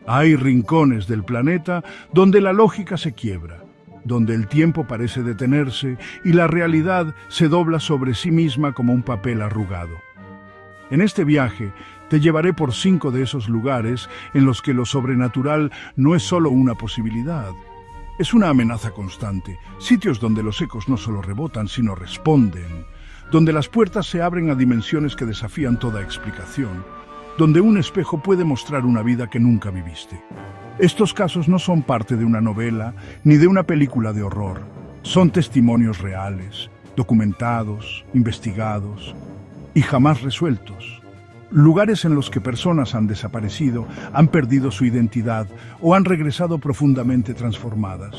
Hay rincones del planeta donde la lógica se quiebra, donde el tiempo parece detenerse y la realidad se dobla sobre sí misma como un papel arrugado. En este viaje te llevaré por 5 de esos lugares en los que lo sobrenatural no es solo una posibilidad, es una amenaza constante, sitios donde los ecos no solo rebotan, sino responden, donde las puertas se abren a dimensiones que desafían toda explicación, donde un espejo puede mostrar una vida que nunca viviste. Estos casos no son parte de una novela ni de una película de horror, son testimonios reales, documentados, investigados y jamás resueltos. Lugares en los que personas han desaparecido, han perdido su identidad o han regresado profundamente transformadas.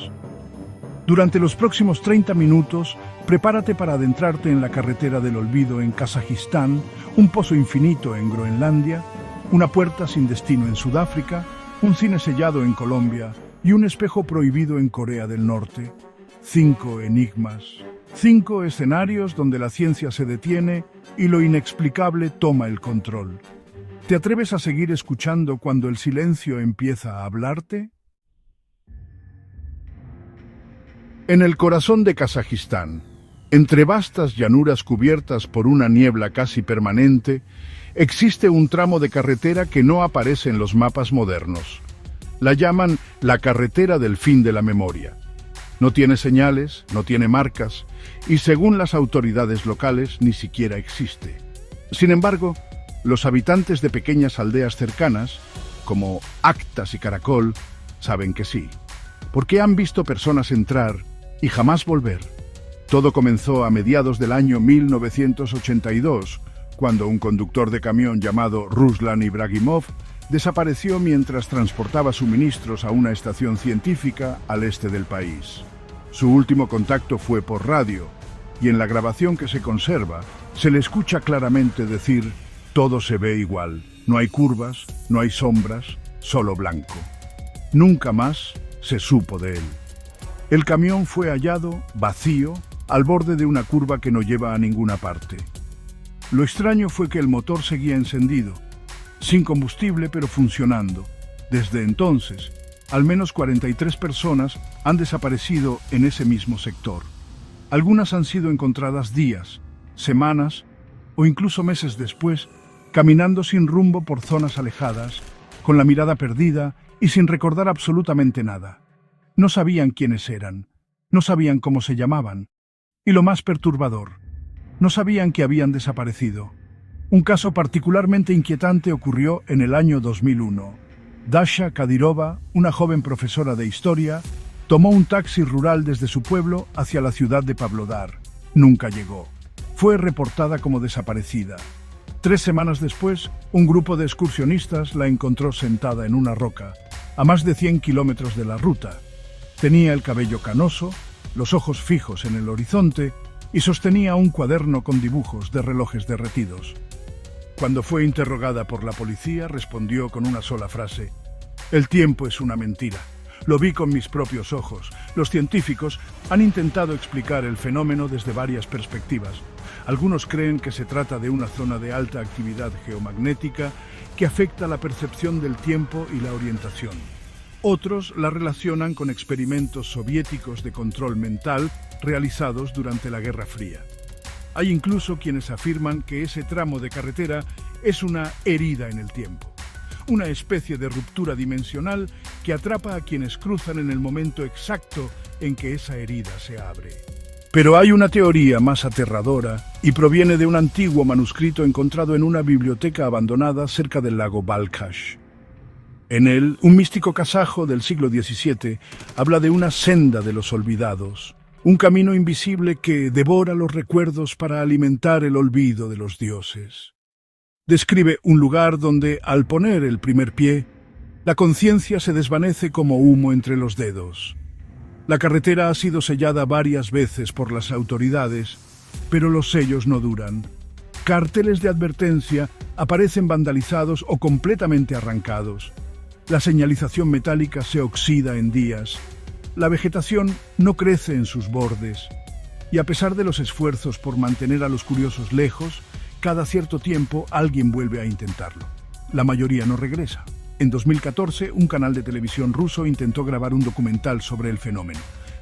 Durante los próximos 30 minutos, prepárate para adentrarte en la carretera del olvido en Kazajistán, un pozo infinito en Groenlandia, una puerta sin destino en Sudáfrica, un cine sellado en Colombia y un espejo prohibido en Corea del Norte. 5 enigmas, 5 escenarios donde la ciencia se detiene y lo inexplicable toma el control. ¿Te atreves a seguir escuchando cuando el silencio empieza a hablarte? En el corazón de Kazajistán, entre vastas llanuras cubiertas por una niebla casi permanente, existe un tramo de carretera que no aparece en los mapas modernos. La llaman la carretera del fin de la memoria. No tiene señales, no tiene marcas, y según las autoridades locales ni siquiera existe. Sin embargo, los habitantes de pequeñas aldeas cercanas, como Actas y Caracol, saben que sí, porque han visto personas entrar y jamás volver. Todo comenzó a mediados del año 1982, cuando un conductor de camión llamado Ruslan Ibragimov desapareció mientras transportaba suministros a una estación científica al este del país. Su último contacto fue por radio, y en la grabación que se conserva, se le escucha claramente decir: todo se ve igual, no hay curvas, no hay sombras, solo blanco. Nunca más se supo de él. El camión fue hallado, vacío, al borde de una curva que no lleva a ninguna parte. Lo extraño fue que el motor seguía encendido, sin combustible pero funcionando. Desde entonces, al menos 43 personas han desaparecido en ese mismo sector. Algunas han sido encontradas días, semanas o incluso meses después, caminando sin rumbo por zonas alejadas, con la mirada perdida y sin recordar absolutamente nada. No sabían quiénes eran, no sabían cómo se llamaban, y lo más perturbador, no sabían que habían desaparecido. Un caso particularmente inquietante ocurrió en el año 2001. Dasha Kadyrova, una joven profesora de historia, tomó un taxi rural desde su pueblo hacia la ciudad de Pavlodar. Nunca llegó. Fue reportada como desaparecida. 3 semanas después, un grupo de excursionistas la encontró sentada en una roca, a más de 100 kilómetros de la ruta. Tenía el cabello canoso, los ojos fijos en el horizonte y sostenía un cuaderno con dibujos de relojes derretidos. Cuando fue interrogada por la policía, respondió con una sola frase: «El tiempo es una mentira. Lo vi con mis propios ojos. Los científicos han intentado explicar el fenómeno desde varias perspectivas. Algunos creen que se trata de una zona de alta actividad geomagnética que afecta la percepción del tiempo y la orientación. Otros la relacionan con experimentos soviéticos de control mental realizados durante la Guerra Fría. Hay incluso quienes afirman que ese tramo de carretera es una herida en el tiempo, una especie de ruptura dimensional que atrapa a quienes cruzan en el momento exacto en que esa herida se abre. Pero hay una teoría más aterradora y proviene de un antiguo manuscrito encontrado en una biblioteca abandonada cerca del lago Balkhash. En él, un místico kazajo del siglo XVII habla de una senda de los olvidados, un camino invisible que devora los recuerdos para alimentar el olvido de los dioses. Describe un lugar donde, al poner el primer pie, la conciencia se desvanece como humo entre los dedos. La carretera ha sido sellada varias veces por las autoridades, pero los sellos no duran. Carteles de advertencia aparecen vandalizados o completamente arrancados. La señalización metálica se oxida en días. La vegetación no crece en sus bordes. Y a pesar de los esfuerzos por mantener a los curiosos lejos, cada cierto tiempo alguien vuelve a intentarlo. La mayoría no regresa. En 2014, un canal de televisión ruso intentó grabar un documental sobre el fenómeno.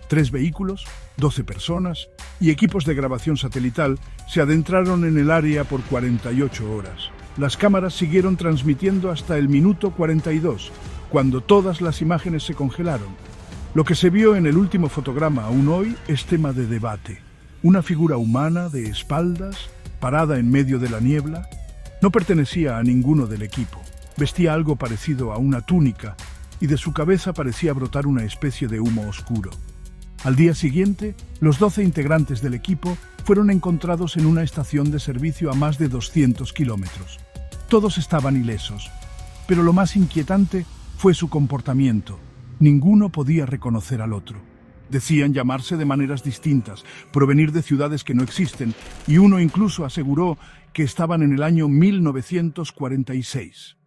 3 vehículos, 12 personas y equipos de grabación satelital se adentraron en el área por 48 horas. Las cámaras siguieron transmitiendo hasta el minuto 42, cuando todas las imágenes se congelaron. Lo que se vio en el último fotograma aún hoy es tema de debate. Una figura humana de espaldas, parada en medio de la niebla, no pertenecía a ninguno del equipo. Vestía algo parecido a una túnica y de su cabeza parecía brotar una especie de humo oscuro. Al día siguiente, los 12 integrantes del equipo fueron encontrados en una estación de servicio a más de 200 kilómetros. Todos estaban ilesos, pero lo más inquietante fue su comportamiento. Ninguno podía reconocer al otro. Decían llamarse de maneras distintas, provenir de ciudades que no existen, y uno incluso aseguró que estaban en el año 1946.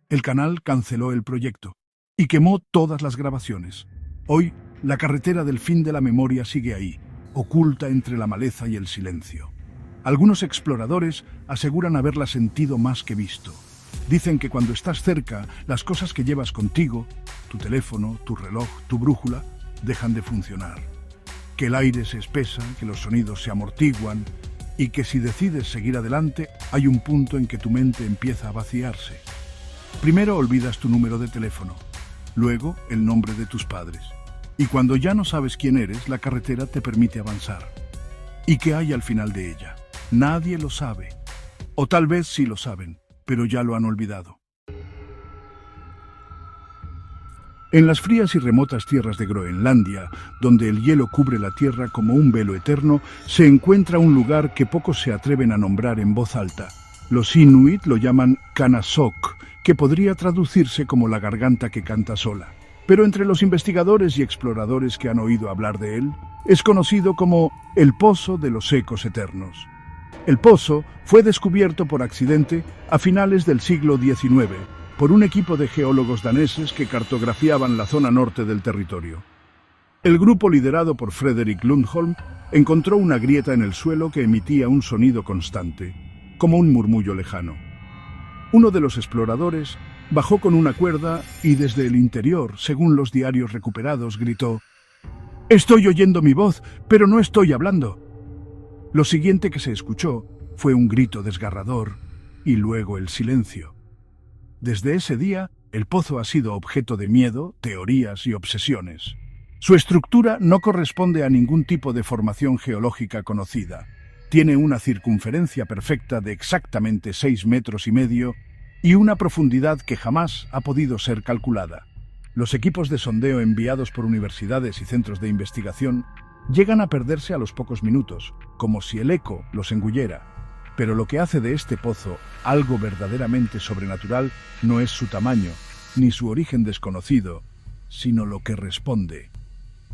El canal canceló el proyecto y quemó todas las grabaciones. Hoy, la carretera del fin de la memoria sigue ahí, oculta entre la maleza y el silencio. Algunos exploradores aseguran haberla sentido más que visto. Dicen que cuando estás cerca, las cosas que llevas contigo, tu teléfono, tu reloj, tu brújula, dejan de funcionar. Que el aire se espesa, que los sonidos se amortiguan y que si decides seguir adelante, hay un punto en que tu mente empieza a vaciarse. Primero olvidas tu número de teléfono, luego el nombre de tus padres. Y cuando ya no sabes quién eres, la carretera te permite avanzar. ¿Y qué hay al final de ella? Nadie lo sabe. O tal vez sí lo saben, pero ya lo han olvidado. En las frías y remotas tierras de Groenlandia, donde el hielo cubre la tierra como un velo eterno, se encuentra un lugar que pocos se atreven a nombrar en voz alta. Los inuit lo llaman Kanasok, que podría traducirse como la garganta que canta sola. Pero entre los investigadores y exploradores que han oído hablar de él, es conocido como el Pozo de los Ecos Eternos. El pozo fue descubierto por accidente a finales del siglo XIX por un equipo de geólogos daneses que cartografiaban la zona norte del territorio. El grupo liderado por Frederick Lundholm encontró una grieta en el suelo que emitía un sonido constante, como un murmullo lejano. Uno de los exploradores bajó con una cuerda y desde el interior, según los diarios recuperados, gritó: «Estoy oyendo mi voz, pero no estoy hablando». Lo siguiente que se escuchó fue un grito desgarrador y luego el silencio. Desde ese día, el pozo ha sido objeto de miedo, teorías y obsesiones. Su estructura no corresponde a ningún tipo de formación geológica conocida. Tiene una circunferencia perfecta de exactamente 6,5 metros y una profundidad que jamás ha podido ser calculada. Los equipos de sondeo enviados por universidades y centros de investigación llegan a perderse a los pocos minutos, como si el eco los engullera. Pero lo que hace de este pozo algo verdaderamente sobrenatural no es su tamaño, ni su origen desconocido, sino lo que responde.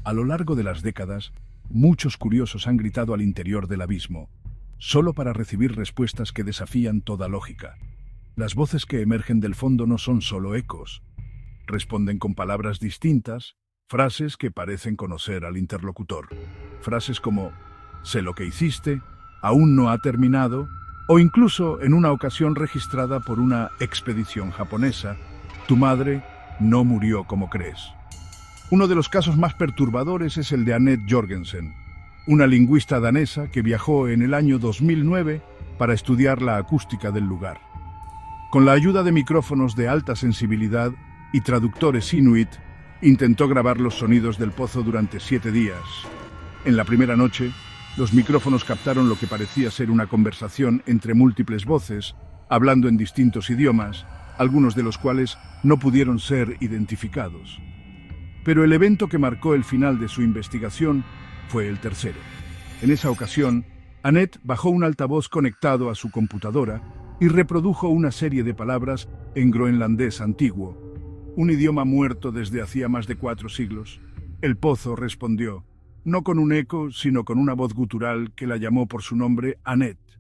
A lo largo de las décadas, muchos curiosos han gritado al interior del abismo, solo para recibir respuestas que desafían toda lógica. Las voces que emergen del fondo no son solo ecos. Responden con palabras distintas, frases que parecen conocer al interlocutor. Frases como «sé lo que hiciste», «aún no ha terminado», o incluso en una ocasión registrada por una expedición japonesa, «tu madre no murió como crees». Uno de los casos más perturbadores es el de Annette Jorgensen, una lingüista danesa que viajó en el año 2009 para estudiar la acústica del lugar. Con la ayuda de micrófonos de alta sensibilidad y traductores inuit, intentó grabar los sonidos del pozo durante 7 días. En la primera noche, los micrófonos captaron lo que parecía ser una conversación entre múltiples voces, hablando en distintos idiomas, algunos de los cuales no pudieron ser identificados. Pero el evento que marcó el final de su investigación fue el tercero. En esa ocasión, Annette bajó un altavoz conectado a su computadora y reprodujo una serie de palabras en groenlandés antiguo, un idioma muerto desde hacía más de 4 siglos. El pozo respondió, no con un eco, sino con una voz gutural que la llamó por su nombre Annette.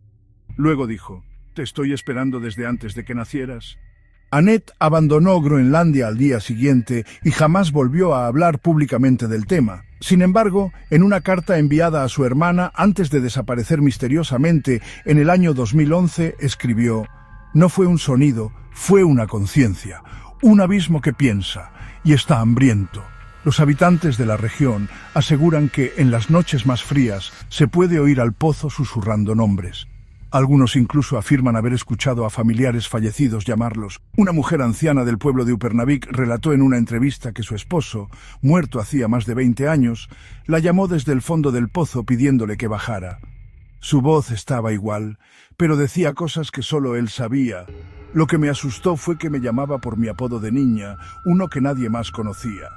Luego dijo, «Te estoy esperando desde antes de que nacieras». Annette abandonó Groenlandia al día siguiente y jamás volvió a hablar públicamente del tema. Sin embargo, en una carta enviada a su hermana antes de desaparecer misteriosamente en el año 2011, escribió, «No fue un sonido, fue una conciencia, Un abismo que piensa y está hambriento. Los habitantes de la región aseguran que en las noches más frías se puede oír al pozo susurrando nombres. Algunos incluso afirman haber escuchado a familiares fallecidos llamarlos. Una mujer anciana del pueblo de Upernavik relató en una entrevista que su esposo, muerto hacía más de 20 años, la llamó desde el fondo del pozo pidiéndole que bajara. Su voz estaba igual, pero decía cosas que solo él sabía. Lo que me asustó fue que me llamaba por mi apodo de niña, uno que nadie más conocía.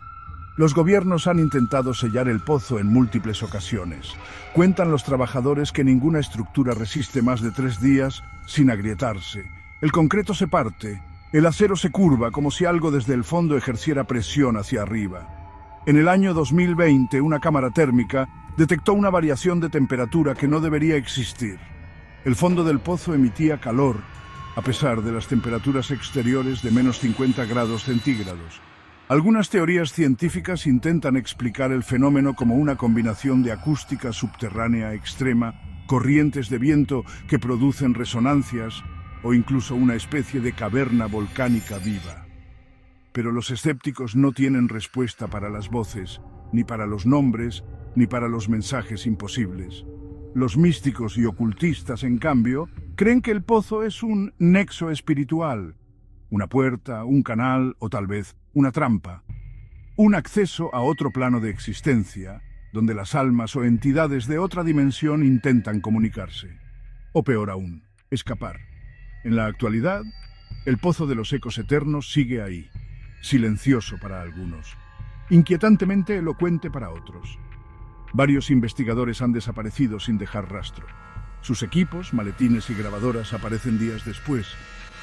Los gobiernos han intentado sellar el pozo en múltiples ocasiones. Cuentan los trabajadores que ninguna estructura resiste más de 3 días sin agrietarse. El concreto se parte, el acero se curva como si algo desde el fondo ejerciera presión hacia arriba. En el año 2020, una cámara térmica detectó una variación de temperatura que no debería existir. El fondo del pozo emitía calor, a pesar de las temperaturas exteriores de menos 50 grados centígrados. Algunas teorías científicas intentan explicar el fenómeno como una combinación de acústica subterránea extrema, corrientes de viento que producen resonancias o incluso una especie de caverna volcánica viva. Pero los escépticos no tienen respuesta para las voces, ni para los nombres, ni para los mensajes imposibles. Los místicos y ocultistas, en cambio, creen que el pozo es un nexo espiritual, una puerta, un canal o tal vez una trampa, un acceso a otro plano de existencia, donde las almas o entidades de otra dimensión intentan comunicarse. O peor aún, escapar. En la actualidad, el pozo de los ecos eternos sigue ahí, silencioso para algunos, inquietantemente elocuente para otros. Varios investigadores han desaparecido sin dejar rastro. Sus equipos, maletines y grabadoras aparecen días después,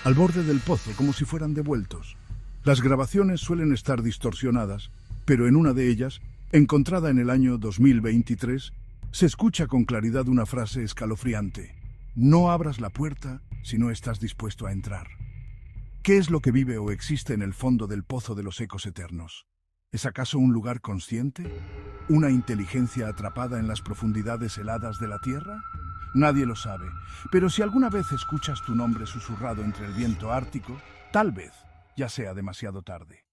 al borde del pozo como si fueran devueltos. Las grabaciones suelen estar distorsionadas, pero en una de ellas, encontrada en el año 2023, se escucha con claridad una frase escalofriante: "No abras la puerta si no estás dispuesto a entrar". ¿Qué es lo que vive o existe en el fondo del pozo de los ecos eternos? ¿Es acaso un lugar consciente? ¿Una inteligencia atrapada en las profundidades heladas de la Tierra? Nadie lo sabe, pero si alguna vez escuchas tu nombre susurrado entre el viento ártico, tal vez ya sea demasiado tarde.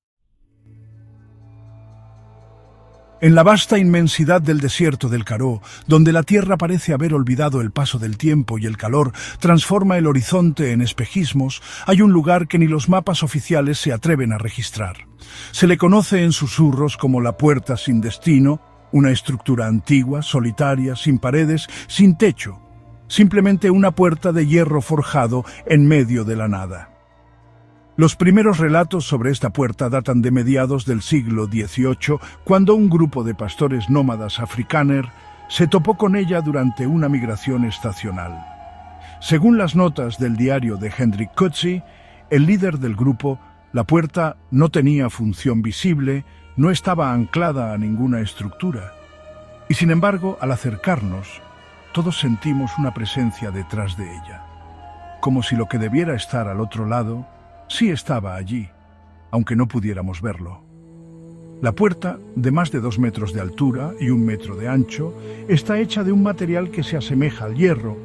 En la vasta inmensidad del desierto del Karoo, donde la tierra parece haber olvidado el paso del tiempo y el calor transforma el horizonte en espejismos, hay un lugar que ni los mapas oficiales se atreven a registrar. Se le conoce en susurros como la Puerta sin Destino, una estructura antigua, solitaria, sin paredes, sin techo. Simplemente una puerta de hierro forjado en medio de la nada. Los primeros relatos sobre esta puerta datan de mediados del siglo XVIII, cuando un grupo de pastores nómadas afrikáner se topó con ella durante una migración estacional. Según las notas del diario de Hendrik Coetzee, el líder del grupo, la puerta no tenía función visible, no estaba anclada a ninguna estructura. Y sin embargo, al acercarnos, todos sentimos una presencia detrás de ella, como si lo que debiera estar al otro lado sí estaba allí, aunque no pudiéramos verlo. La puerta, de más de 2 metros de altura y 1 metro de ancho, está hecha de un material que se asemeja al hierro,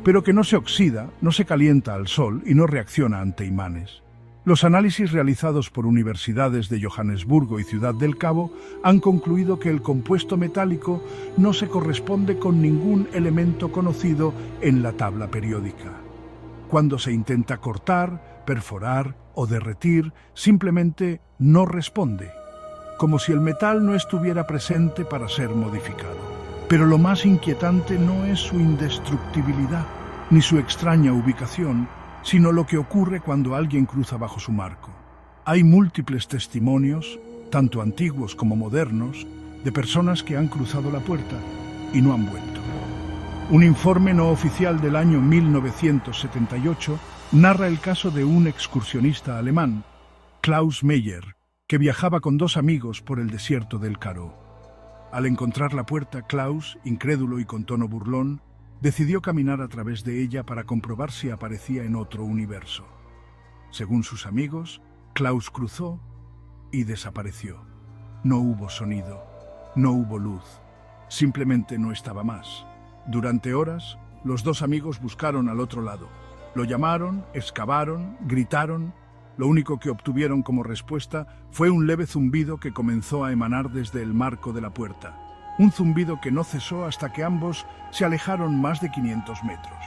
pero que no se oxida, no se calienta al sol y no reacciona ante imanes. Los análisis realizados por universidades de Johannesburgo y Ciudad del Cabo han concluido que el compuesto metálico no se corresponde con ningún elemento conocido en la tabla periódica. Cuando se intenta cortar, perforar o derretir, simplemente no responde, como si el metal no estuviera presente para ser modificado. Pero lo más inquietante no es su indestructibilidad, ni su extraña ubicación, sino lo que ocurre cuando alguien cruza bajo su marco. Hay múltiples testimonios, tanto antiguos como modernos, de personas que han cruzado la puerta y no han vuelto. Un informe no oficial del año 1978 narra el caso de un excursionista alemán, Klaus Meyer, que viajaba con 2 amigos por el desierto del Karoo. Al encontrar la puerta, Klaus, incrédulo y con tono burlón, decidió caminar a través de ella para comprobar si aparecía en otro universo. Según sus amigos, Klaus cruzó y desapareció. No hubo sonido, no hubo luz, simplemente no estaba más. Durante horas, los 2 amigos buscaron al otro lado. Lo llamaron, excavaron, gritaron, Lo único que obtuvieron como respuesta fue un leve zumbido que comenzó a emanar desde el marco de la puerta. Un zumbido que no cesó hasta que ambos se alejaron más de 500 metros.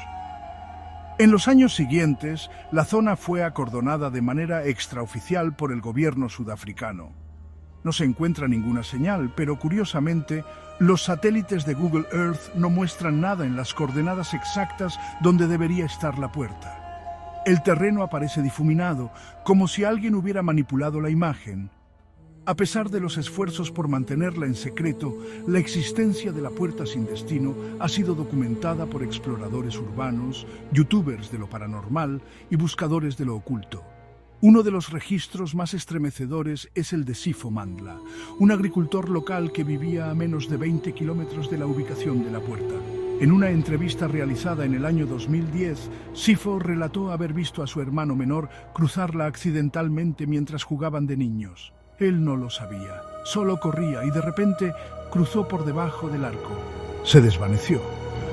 En los años siguientes, la zona fue acordonada de manera extraoficial por el gobierno sudafricano. No se encuentra ninguna señal, pero curiosamente, los satélites de Google Earth no muestran nada en las coordenadas exactas donde debería estar la puerta. El terreno aparece difuminado, como si alguien hubiera manipulado la imagen. A pesar de los esfuerzos por mantenerla en secreto, la existencia de la puerta sin destino ha sido documentada por exploradores urbanos, youtubers de lo paranormal y buscadores de lo oculto. Uno de los registros más estremecedores es el de Sipho Mandla, un agricultor local que vivía a menos de 20 kilómetros de la ubicación de la puerta. En una entrevista realizada en el año 2010, Sipho relató haber visto a su hermano menor cruzarla accidentalmente mientras jugaban de niños. Él no lo sabía, solo corría y de repente cruzó por debajo del arco. Se desvaneció.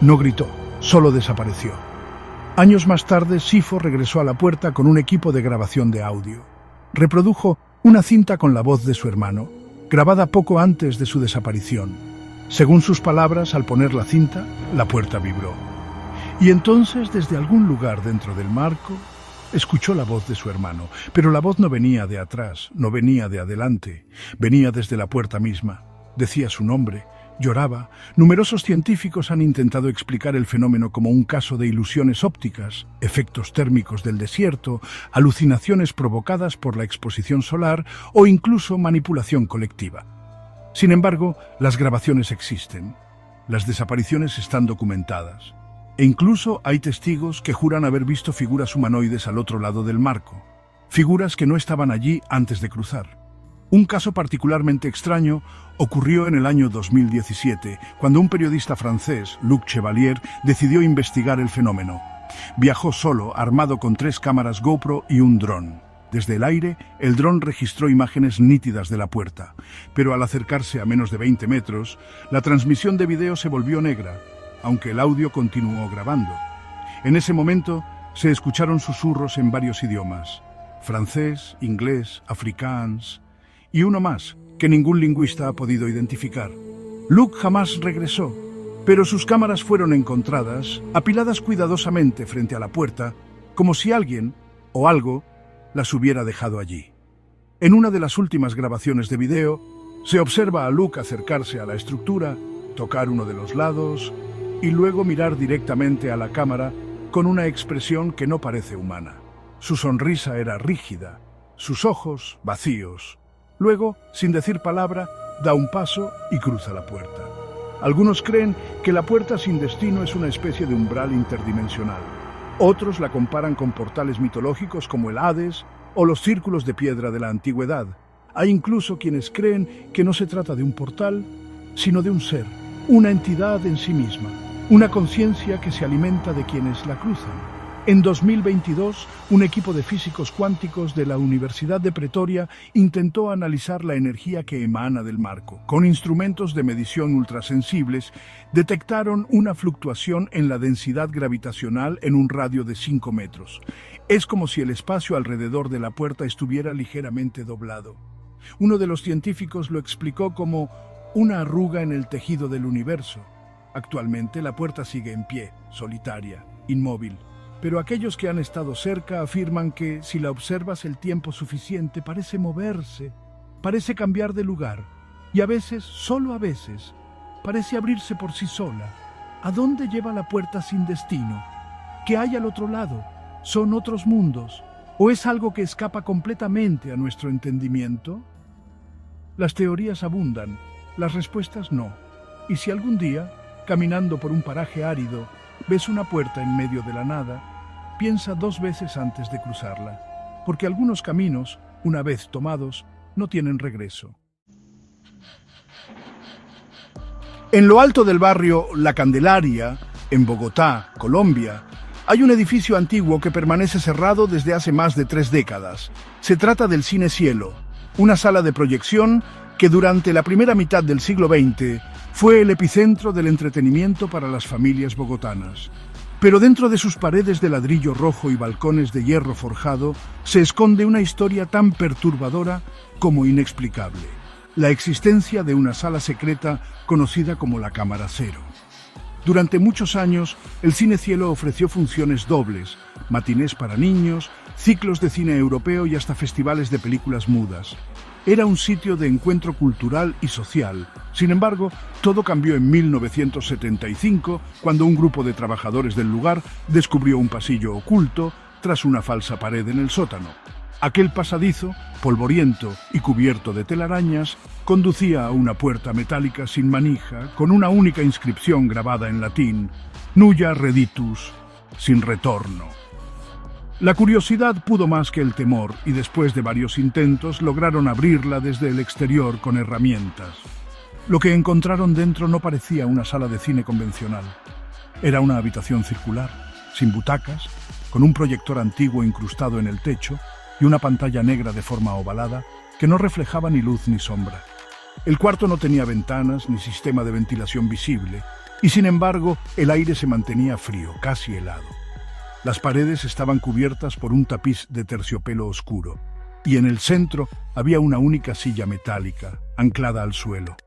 No gritó, solo desapareció. Años más tarde, Sipho regresó a la puerta con un equipo de grabación de audio. Reprodujo una cinta con la voz de su hermano, grabada poco antes de su desaparición. Según sus palabras, al poner la cinta, la puerta vibró. Y entonces, desde algún lugar dentro del marco, escuchó la voz de su hermano. Pero la voz no venía de atrás, no venía de adelante, venía desde la puerta misma. Decía su nombre, lloraba. Numerosos científicos han intentado explicar el fenómeno como un caso de ilusiones ópticas, efectos térmicos del desierto, alucinaciones provocadas por la exposición solar o incluso manipulación colectiva. Sin embargo, las grabaciones existen. Las desapariciones están documentadas. E incluso hay testigos que juran haber visto figuras humanoides al otro lado del marco. Figuras que no estaban allí antes de cruzar. Un caso particularmente extraño ocurrió en el año 2017, cuando un periodista francés, Luc Chevalier, decidió investigar el fenómeno. Viajó solo, armado con 3 cámaras GoPro y un dron. Desde el aire, el dron registró imágenes nítidas de la puerta, pero al acercarse a menos de 20 metros, la transmisión de video se volvió negra, aunque el audio continuó grabando. En ese momento, se escucharon susurros en varios idiomas: francés, inglés, afrikaans y uno más, que ningún lingüista ha podido identificar. Luc jamás regresó, pero sus cámaras fueron encontradas, apiladas cuidadosamente frente a la puerta, como si alguien, o algo, las hubiera dejado allí. En una de las últimas grabaciones de video, se observa a Luc acercarse a la estructura, tocar uno de los lados y luego mirar directamente a la cámara con una expresión que no parece humana. Su sonrisa era rígida, sus ojos vacíos. Luego, sin decir palabra, da un paso y cruza la puerta. Algunos creen que la puerta sin destino es una especie de umbral interdimensional. Otros la comparan con portales mitológicos como el Hades o los círculos de piedra de la antigüedad. Hay incluso quienes creen que no se trata de un portal, sino de un ser, una entidad en sí misma, una conciencia que se alimenta de quienes la cruzan. En 2022, un equipo de físicos cuánticos de la Universidad de Pretoria intentó analizar la energía que emana del marco. Con instrumentos de medición ultrasensibles, detectaron una fluctuación en la densidad gravitacional en un radio de 5 metros. Es como si el espacio alrededor de la puerta estuviera ligeramente doblado. Uno de los científicos lo explicó como una arruga en el tejido del universo. Actualmente, la puerta sigue en pie, solitaria, inmóvil. Pero aquellos que han estado cerca afirman que, si la observas el tiempo suficiente, parece moverse, parece cambiar de lugar, y a veces, solo a veces, parece abrirse por sí sola. ¿A dónde lleva la puerta sin destino? ¿Qué hay al otro lado? ¿Son otros mundos? ¿O es algo que escapa completamente a nuestro entendimiento? Las teorías abundan, las respuestas no. Y si algún día, caminando por un paraje árido, ves una puerta en medio de la nada, piensa 2 veces antes de cruzarla, porque algunos caminos, una vez tomados, no tienen regreso. En lo alto del barrio La Candelaria, en Bogotá, Colombia, hay un edificio antiguo que permanece cerrado desde hace más de 3 décadas. Se trata del Cine Cielo, una sala de proyección que durante la primera mitad del siglo XX fue el epicentro del entretenimiento para las familias bogotanas. Pero dentro de sus paredes de ladrillo rojo y balcones de hierro forjado se esconde una historia tan perturbadora como inexplicable: la existencia de una sala secreta conocida como la Cámara Cero. Durante muchos años, el Cine Cielo ofreció funciones dobles, matinés para niños, ciclos de cine europeo y hasta festivales de películas mudas. Era un sitio de encuentro cultural y social. Sin embargo, todo cambió en 1975, cuando un grupo de trabajadores del lugar descubrió un pasillo oculto tras una falsa pared en el sótano. Aquel pasadizo, polvoriento y cubierto de telarañas, conducía a una puerta metálica sin manija, con una única inscripción grabada en latín: Nulla Reditus, sin retorno. La curiosidad pudo más que el temor, y después de varios intentos lograron abrirla desde el exterior con herramientas. Lo que encontraron dentro no parecía una sala de cine convencional. Era una habitación circular, sin butacas, con un proyector antiguo incrustado en el techo y una pantalla negra de forma ovalada que no reflejaba ni luz ni sombra. El cuarto no tenía ventanas ni sistema de ventilación visible, y sin embargo el aire se mantenía frío, casi helado. Las paredes estaban cubiertas por un tapiz de terciopelo oscuro, y en el centro había una única silla metálica, anclada al suelo.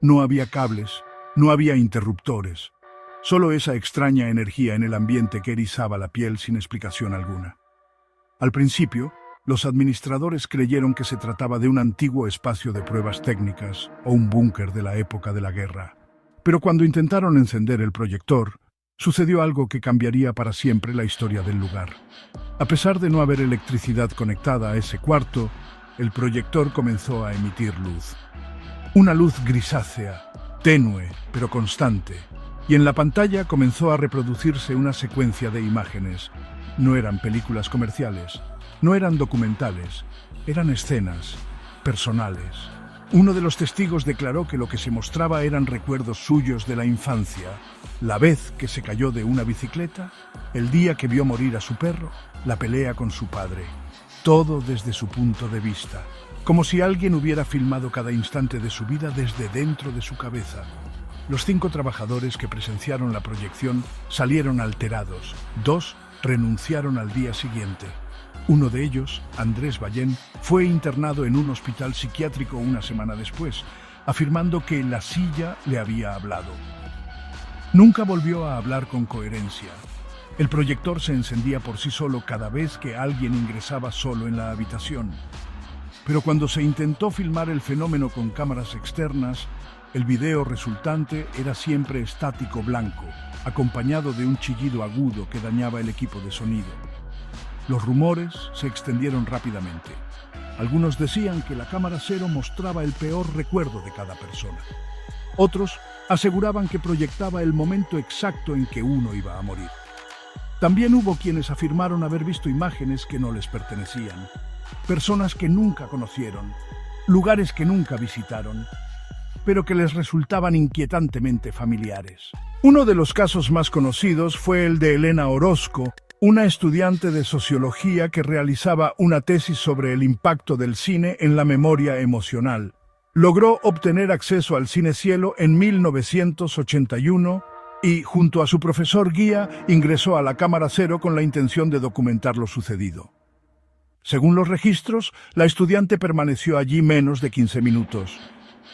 No había cables, no había interruptores, solo esa extraña energía en el ambiente que erizaba la piel sin explicación alguna. Al principio, los administradores creyeron que se trataba de un antiguo espacio de pruebas técnicas o un búnker de la época de la guerra. Pero cuando intentaron encender el proyector, sucedió algo que cambiaría para siempre la historia del lugar. A pesar de no haber electricidad conectada a ese cuarto, el proyector comenzó a emitir luz. Una luz grisácea, tenue, pero constante, y en la pantalla comenzó a reproducirse una secuencia de imágenes. No eran películas comerciales, no eran documentales, eran escenas personales. Uno de los testigos declaró que lo que se mostraba eran recuerdos suyos de la infancia: la vez que se cayó de una bicicleta, el día que vio morir a su perro, la pelea con su padre. Todo desde su punto de vista, como si alguien hubiera filmado cada instante de su vida desde dentro de su cabeza. Los 5 trabajadores que presenciaron la proyección salieron alterados. 2 renunciaron al día siguiente. Uno de ellos, Andrés Ballén, fue internado en un hospital psiquiátrico una semana después, afirmando que la silla le había hablado. Nunca volvió a hablar con coherencia. El proyector se encendía por sí solo cada vez que alguien ingresaba solo en la habitación. Pero cuando se intentó filmar el fenómeno con cámaras externas, el video resultante era siempre estático blanco, acompañado de un chillido agudo que dañaba el equipo de sonido. Los rumores se extendieron rápidamente. Algunos decían que la Cámara Cero mostraba el peor recuerdo de cada persona. Otros aseguraban que proyectaba el momento exacto en que uno iba a morir. También hubo quienes afirmaron haber visto imágenes que no les pertenecían, personas que nunca conocieron, lugares que nunca visitaron, pero que les resultaban inquietantemente familiares. Uno de los casos más conocidos fue el de Elena Orozco, una estudiante de sociología que realizaba una tesis sobre el impacto del cine en la memoria emocional. Logró obtener acceso al Cine Cielo en 1981 y, junto a su profesor guía, ingresó a la Cámara Cero con la intención de documentar lo sucedido. Según los registros, la estudiante permaneció allí menos de 15 minutos.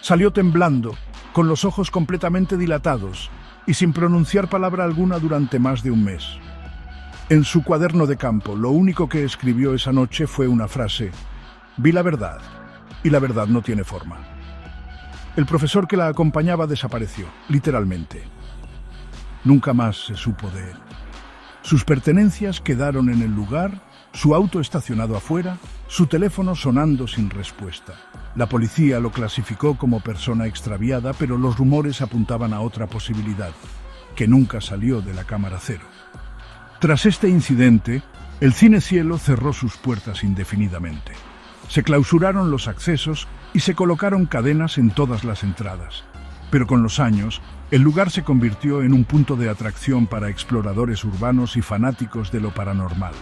Salió temblando, con los ojos completamente dilatados y sin pronunciar palabra alguna durante más de un mes. En su cuaderno de campo, lo único que escribió esa noche fue una frase: vi la verdad, y la verdad no tiene forma. El profesor que la acompañaba desapareció, literalmente. Nunca más se supo de él. Sus pertenencias quedaron en el lugar, su auto estacionado afuera, su teléfono sonando sin respuesta. La policía lo clasificó como persona extraviada, pero los rumores apuntaban a otra posibilidad, que nunca salió de la Cámara Cero. Tras este incidente, el Cine Cielo cerró sus puertas indefinidamente. Se clausuraron los accesos y se colocaron cadenas en todas las entradas. Pero con los años, el lugar se convirtió en un punto de atracción para exploradores urbanos y fanáticos de lo paranormal.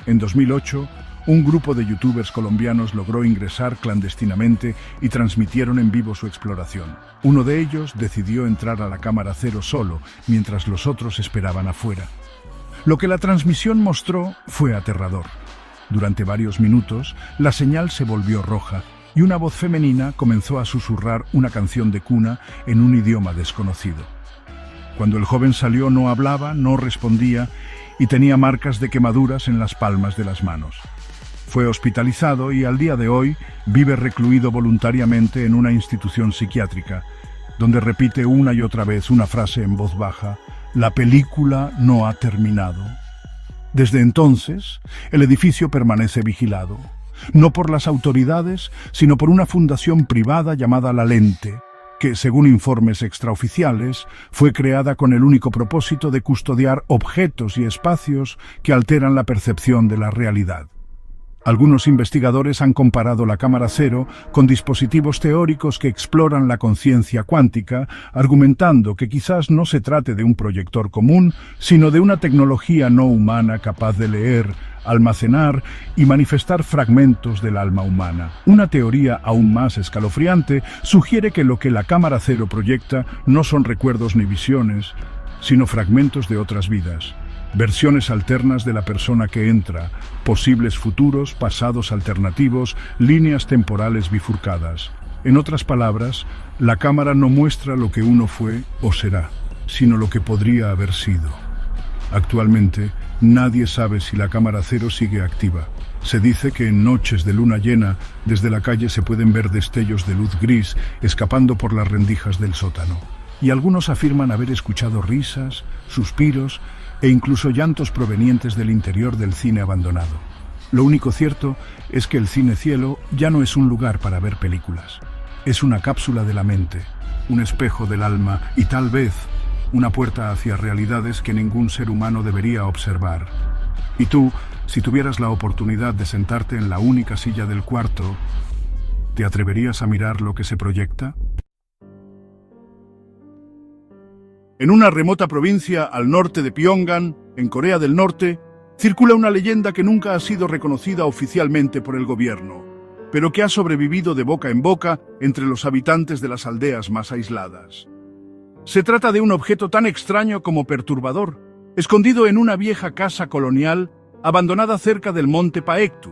En 2008, un grupo de youtubers colombianos logró ingresar clandestinamente y transmitieron en vivo su exploración. Uno de ellos decidió entrar a la Cámara Cero solo, mientras los otros esperaban afuera. Lo que la transmisión mostró fue aterrador. Durante varios minutos, la señal se volvió roja y una voz femenina comenzó a susurrar una canción de cuna en un idioma desconocido. Cuando el joven salió no hablaba, no respondía y tenía marcas de quemaduras en las palmas de las manos. Fue hospitalizado y al día de hoy vive recluido voluntariamente en una institución psiquiátrica, donde repite una y otra vez una frase en voz baja: «La película no ha terminado». Desde entonces, el edificio permanece vigilado, no por las autoridades, sino por una fundación privada llamada La Lente, que, según informes extraoficiales, fue creada con el único propósito de custodiar objetos y espacios que alteran la percepción de la realidad. Algunos investigadores han comparado la cámara cero con dispositivos teóricos que exploran la conciencia cuántica, argumentando que quizás no se trate de un proyector común, sino de una tecnología no humana capaz de leer, almacenar y manifestar fragmentos del alma humana. Una teoría aún más escalofriante sugiere que lo que la cámara cero proyecta no son recuerdos ni visiones, sino fragmentos de otras vidas. Versiones alternas de la persona que entra, posibles futuros, pasados alternativos, líneas temporales bifurcadas. En otras palabras, la cámara no muestra lo que uno fue o será, sino lo que podría haber sido. Actualmente, nadie sabe si la cámara cero sigue activa. Se dice que en noches de luna llena, desde la calle se pueden ver destellos de luz gris escapando por las rendijas del sótano. Y algunos afirman haber escuchado risas, suspiros e incluso llantos provenientes del interior del cine abandonado. Lo único cierto es que el cine cielo ya no es un lugar para ver películas. Es una cápsula de la mente, un espejo del alma y tal vez una puerta hacia realidades que ningún ser humano debería observar. Y tú, si tuvieras la oportunidad de sentarte en la única silla del cuarto, ¿te atreverías a mirar lo que se proyecta? En una remota provincia al norte de Pyongan, en Corea del Norte, circula una leyenda que nunca ha sido reconocida oficialmente por el gobierno, pero que ha sobrevivido de boca en boca entre los habitantes de las aldeas más aisladas. Se trata de un objeto tan extraño como perturbador, escondido en una vieja casa colonial abandonada cerca del monte Paektu,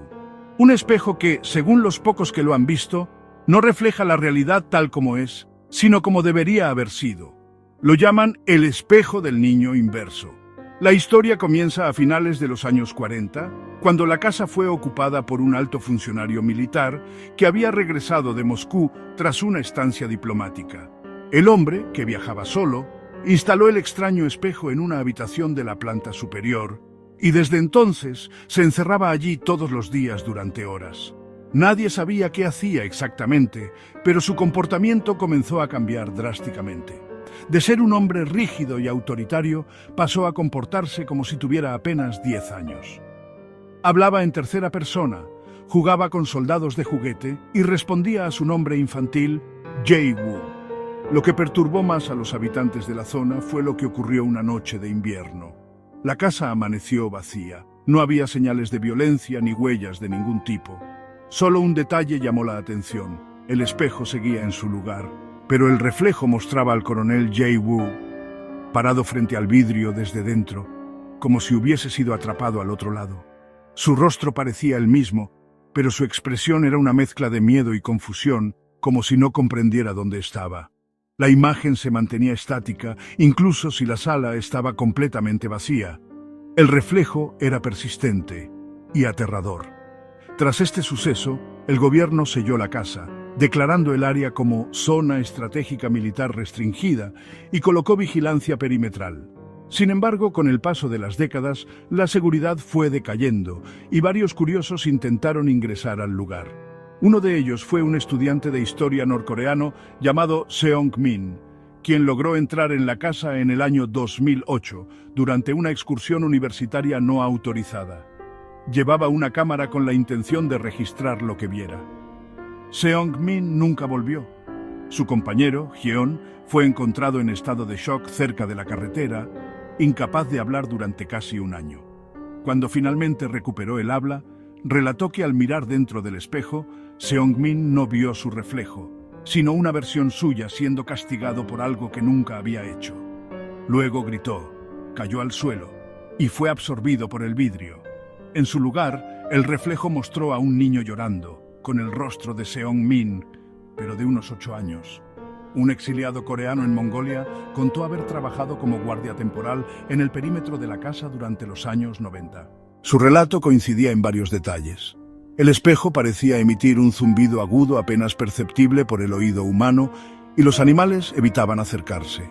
un espejo que, según los pocos que lo han visto, no refleja la realidad tal como es, sino como debería haber sido. Lo llaman el espejo del niño inverso. La historia comienza a finales de los años 40, cuando la casa fue ocupada por un alto funcionario militar que había regresado de Moscú tras una estancia diplomática. El hombre, que viajaba solo, instaló el extraño espejo en una habitación de la planta superior y desde entonces se encerraba allí todos los días durante horas. Nadie sabía qué hacía exactamente, pero su comportamiento comenzó a cambiar drásticamente. De ser un hombre rígido y autoritario, pasó a comportarse como si tuviera apenas 10 años. Hablaba en tercera persona, jugaba con soldados de juguete y respondía a su nombre infantil, Jae-woo. Lo que perturbó más a los habitantes de la zona fue lo que ocurrió una noche de invierno. La casa amaneció vacía. No había señales de violencia ni huellas de ningún tipo. Solo un detalle llamó la atención. El espejo seguía en su lugar, pero el reflejo mostraba al coronel Jae-woo parado frente al vidrio desde dentro, como si hubiese sido atrapado al otro lado. Su rostro parecía el mismo, pero su expresión era una mezcla de miedo y confusión, como si no comprendiera dónde estaba. La imagen se mantenía estática, incluso si la sala estaba completamente vacía. El reflejo era persistente y aterrador. Tras este suceso, el gobierno selló la casa, declarando el área como zona estratégica militar restringida y colocó vigilancia perimetral. Sin embargo, con el paso de las décadas, la seguridad fue decayendo y varios curiosos intentaron ingresar al lugar. Uno de ellos fue un estudiante de historia norcoreano llamado Seong-min, quien logró entrar en la casa en el año 2008 durante una excursión universitaria no autorizada. Llevaba una cámara con la intención de registrar lo que viera. Seong-min nunca volvió. Su compañero, Hyeon, fue encontrado en estado de shock cerca de la carretera, incapaz de hablar durante casi un año. Cuando finalmente recuperó el habla, relató que al mirar dentro del espejo, Seong-min no vio su reflejo, sino una versión suya siendo castigado por algo que nunca había hecho. Luego gritó, cayó al suelo y fue absorbido por el vidrio. En su lugar, el reflejo mostró a un niño llorando, con el rostro de Seong-min, pero de unos 8 años. Un exiliado coreano en Mongolia contó haber trabajado como guardia temporal en el perímetro de la casa durante los años 90. Su relato coincidía en varios detalles. El espejo parecía emitir un zumbido agudo apenas perceptible por el oído humano y los animales evitaban acercarse.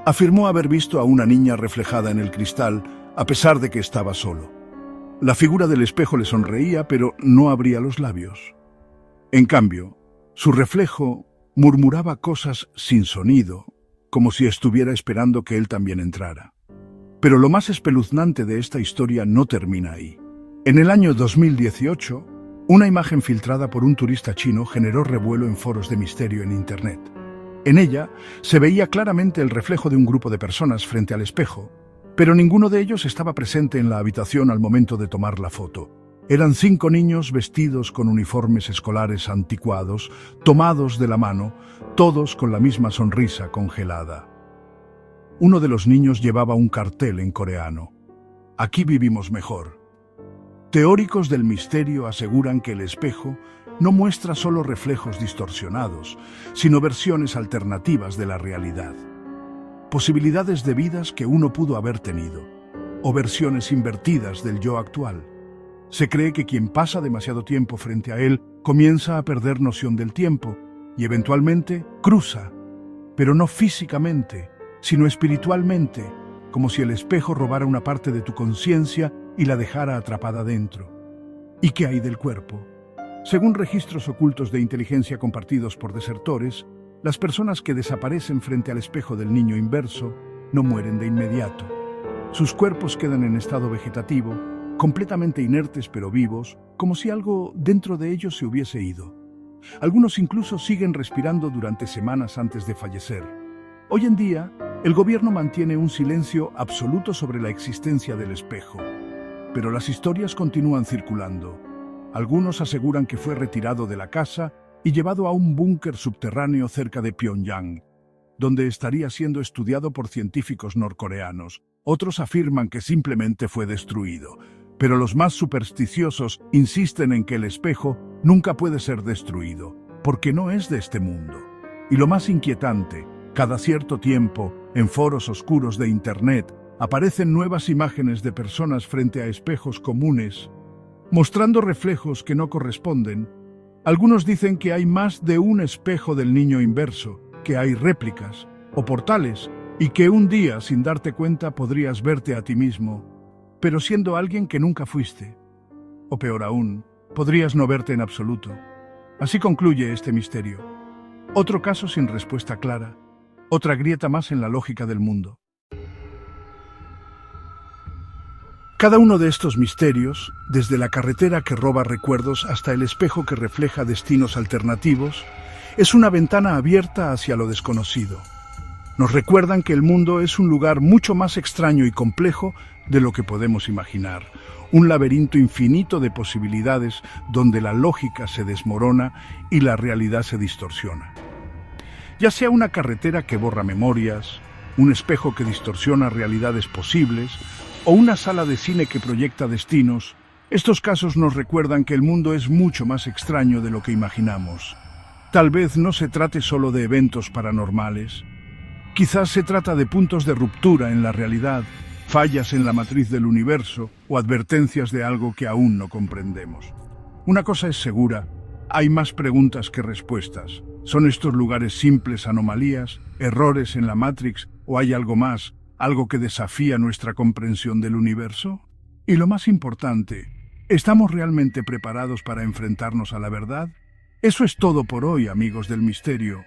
Afirmó haber visto a una niña reflejada en el cristal, a pesar de que estaba solo. La figura del espejo le sonreía, pero no abría los labios. En cambio, su reflejo murmuraba cosas sin sonido, como si estuviera esperando que él también entrara. Pero lo más espeluznante de esta historia no termina ahí. En el año 2018, una imagen filtrada por un turista chino generó revuelo en foros de misterio en Internet. En ella se veía claramente el reflejo de un grupo de personas frente al espejo, pero ninguno de ellos estaba presente en la habitación al momento de tomar la foto. Eran 5 niños vestidos con uniformes escolares anticuados, tomados de la mano, todos con la misma sonrisa congelada. Uno de los niños llevaba un cartel en coreano: "Aquí vivimos mejor". Teóricos del misterio aseguran que el espejo no muestra solo reflejos distorsionados, sino versiones alternativas de la realidad. Posibilidades de vidas que uno pudo haber tenido, o versiones invertidas del yo actual. Se cree que quien pasa demasiado tiempo frente a él comienza a perder noción del tiempo y eventualmente cruza, pero no físicamente, sino espiritualmente, como si el espejo robara una parte de tu conciencia y la dejara atrapada dentro. ¿Y qué hay del cuerpo? Según registros ocultos de inteligencia compartidos por desertores, las personas que desaparecen frente al espejo del niño inverso no mueren de inmediato. Sus cuerpos quedan en estado vegetativo, completamente inertes pero vivos, como si algo dentro de ellos se hubiese ido. Algunos incluso siguen respirando durante semanas antes de fallecer. Hoy en día, el gobierno mantiene un silencio absoluto sobre la existencia del espejo, pero las historias continúan circulando. Algunos aseguran que fue retirado de la casa y llevado a un búnker subterráneo cerca de Pyongyang, donde estaría siendo estudiado por científicos norcoreanos. Otros afirman que simplemente fue destruido, pero los más supersticiosos insisten en que el espejo nunca puede ser destruido, porque no es de este mundo. Y lo más inquietante, cada cierto tiempo, en foros oscuros de Internet, aparecen nuevas imágenes de personas frente a espejos comunes, mostrando reflejos que no corresponden. Algunos dicen que hay más de un espejo del niño inverso, que hay réplicas o portales, y que un día, sin darte cuenta, podrías verte a ti mismo, pero siendo alguien que nunca fuiste. O peor aún, podrías no verte en absoluto. Así concluye este misterio. Otro caso sin respuesta clara, otra grieta más en la lógica del mundo. Cada uno de estos misterios, desde la carretera que roba recuerdos hasta el espejo que refleja destinos alternativos, es una ventana abierta hacia lo desconocido. Nos recuerdan que el mundo es un lugar mucho más extraño y complejo de lo que podemos imaginar, un laberinto infinito de posibilidades donde la lógica se desmorona y la realidad se distorsiona. Ya sea una carretera que borra memorias, un espejo que distorsiona realidades posibles, o una sala de cine que proyecta destinos, estos casos nos recuerdan que el mundo es mucho más extraño de lo que imaginamos. Tal vez no se trate solo de eventos paranormales. Quizás se trata de puntos de ruptura en la realidad, fallas en la matriz del universo o advertencias de algo que aún no comprendemos. Una cosa es segura, hay más preguntas que respuestas. ¿Son estos lugares simples anomalías, errores en la Matrix o hay algo más? ¿Algo que desafía nuestra comprensión del universo? Y lo más importante, ¿estamos realmente preparados para enfrentarnos a la verdad? Eso es todo por hoy, amigos del misterio.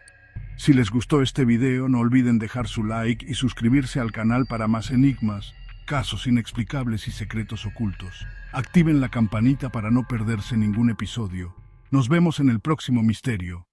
Si les gustó este video, no olviden dejar su like y suscribirse al canal para más enigmas, casos inexplicables y secretos ocultos. Activen la campanita para no perderse ningún episodio. Nos vemos en el próximo misterio.